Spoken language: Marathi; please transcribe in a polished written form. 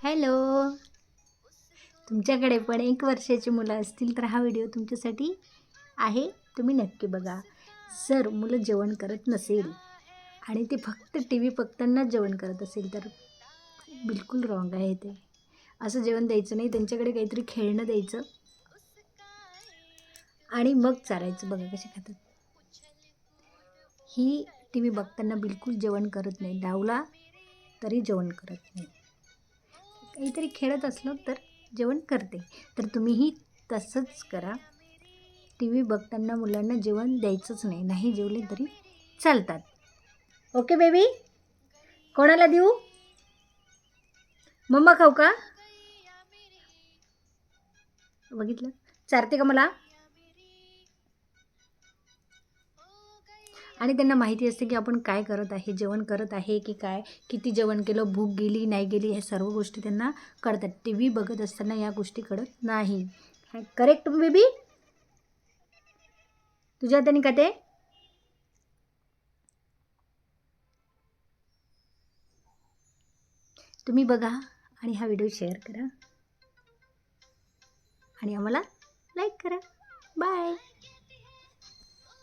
हॅलो, तुमच्याकडे पण 1 वर्षाची मुलं असतील तर हा व्हिडिओ तुमच्यासाठी आहे. तुम्ही नक्की बघा. जर मुलं जेवण करत नसेल आणि ते फक्त टी व्ही बघतानाच जेवण करत असेल तर बिलकुल रॉंग आहे ते. असं जेवण द्यायचं नाही. त्यांच्याकडे काहीतरी खेळणं द्यायचं आणि मग चारायचं. बघा कसे खातात. ही टी व्ही बघताना बिलकुल जेवण करत नाही. डावला तरी जेवण करत नाही. काहीतरी खेळत असलं तर जेवण करते. तर तुम्हीही तसंच करा. टी व्ही बघताना मुलांना जेवण द्यायचंच नाही. नाही जेवले तरी चालतात. ओके बेबी, कोणाला देऊ? मम्मा खाऊ का? बघितलं, चारते का मला? आणि त्यांना माहिती असते की आपण काय करत आहे, जेवण करत आहे की काय, किती जेवण केलं, भूक गेली नाही गेली, ह्या सर्व गोष्टी त्यांना कळतात. टी व्ही बघत असताना या गोष्टी कळत नाही. Correct baby? तुझ्या हाताने खाते? तुम्ही बघा आणि हा व्हिडिओ शेअर करा आणि आम्हाला लाईक करा. बाय.